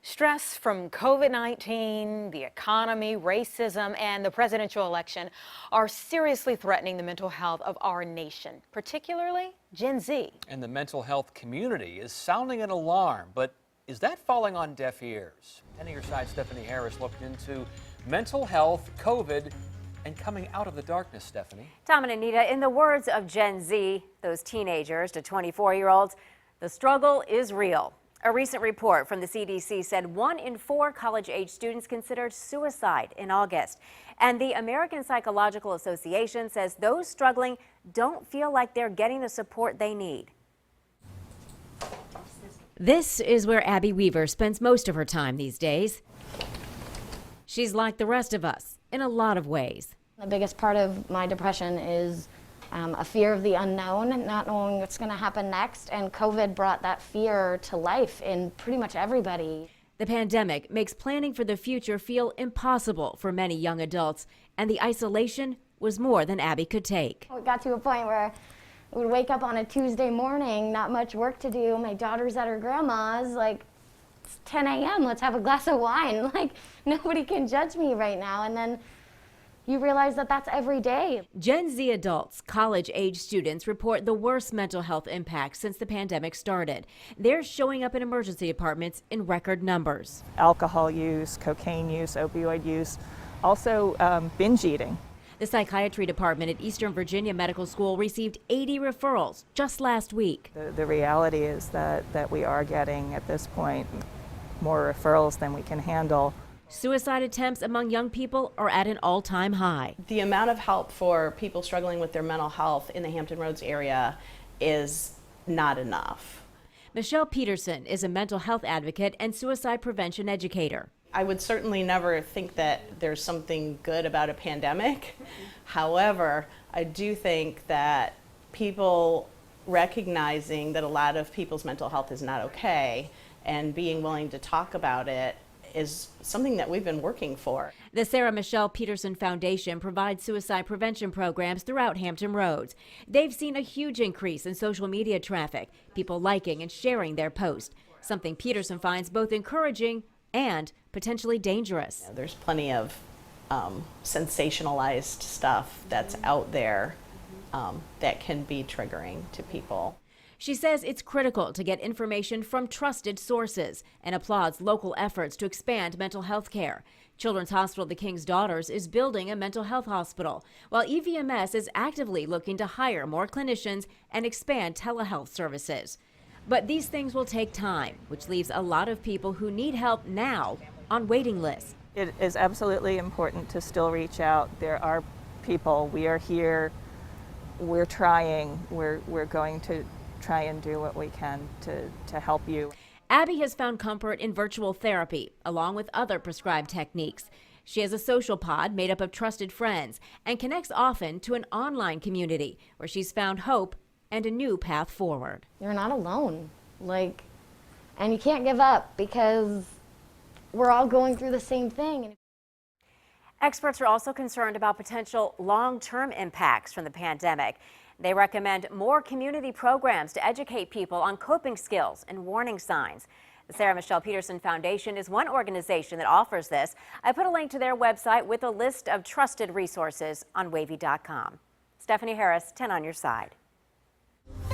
Stress from COVID-19, the economy, racism, and the presidential election are seriously threatening the mental health of our nation, particularly Gen Z. And the mental health community is sounding an alarm, but is that falling on deaf ears? 10 on your side, Stephanie Harris looked into mental health, COVID, and coming out of the darkness, Stephanie. Tom and Anita, in the words of Gen Z, those teenagers to 24-year-olds, the struggle is real. A recent report from the CDC said 1 in 4 college-age students considered suicide in August. And the American Psychological Association says those struggling don't feel like they're getting the support they need. This is where Abby Weaver spends most of her time these days. She's like the rest of us in a lot of ways. The biggest part of my depression is a fear of the unknown, not knowing what's going to happen next, and COVID brought that fear to life in pretty much everybody. The pandemic makes planning for the future feel impossible for many young adults, and the isolation was more than Abby could take. It got to a point where I would wake up on a Tuesday morning, not much work to do, my daughter's at her grandma's, like, it's 10 a.m., let's have a glass of wine. Like, nobody can judge me right now. And then you realize that that's every day. Gen Z adults, college-age students, report the worst mental health impacts since the pandemic started. They're showing up in emergency departments in record numbers. Alcohol use, cocaine use, opioid use, also binge eating. The psychiatry department at Eastern Virginia Medical School received 80 referrals just last week. The reality is that we are getting, at this point, more referrals than we can handle. Suicide attempts among young people are at an all-time high. The amount of help for people struggling with their mental health in the Hampton Roads area is not enough. Michelle Peterson is a mental health advocate and suicide prevention educator. I would certainly never think that there's something good about a pandemic. However, I do think that people recognizing that a lot of people's mental health is not okay and being willing to talk about it is something that we've been working for. The Sarah Michelle Peterson Foundation provides suicide prevention programs throughout Hampton Roads. They've seen a huge increase in social media traffic, people liking and sharing their posts, something Peterson finds both encouraging and potentially dangerous. There's plenty of sensationalized stuff that's out there that can be triggering to people. She says it's critical to get information from trusted sources and applauds local efforts to expand mental health care. Children's Hospital The King's Daughters is building a mental health hospital, while EVMS is actively looking to hire more clinicians and expand telehealth services. But these things will take time, which leaves a lot of people who need help now on waiting lists. It is absolutely important to still reach out. There are people, we are here, we're trying, we're going to try and do what we can to help you. Abby has found comfort in virtual therapy, along with other prescribed techniques. She has a social pod made up of trusted friends and connects often to an online community where she's found hope and a new path forward. You're not alone, and you can't give up because we're all going through the same thing. Experts are also concerned about potential long-term impacts from the pandemic. They recommend more community programs to educate people on coping skills and warning signs. The Sarah Michelle Peterson Foundation is one organization that offers this. I put a link to their website with a list of trusted resources on WAVY.com. Stephanie Harris, 10 on your side.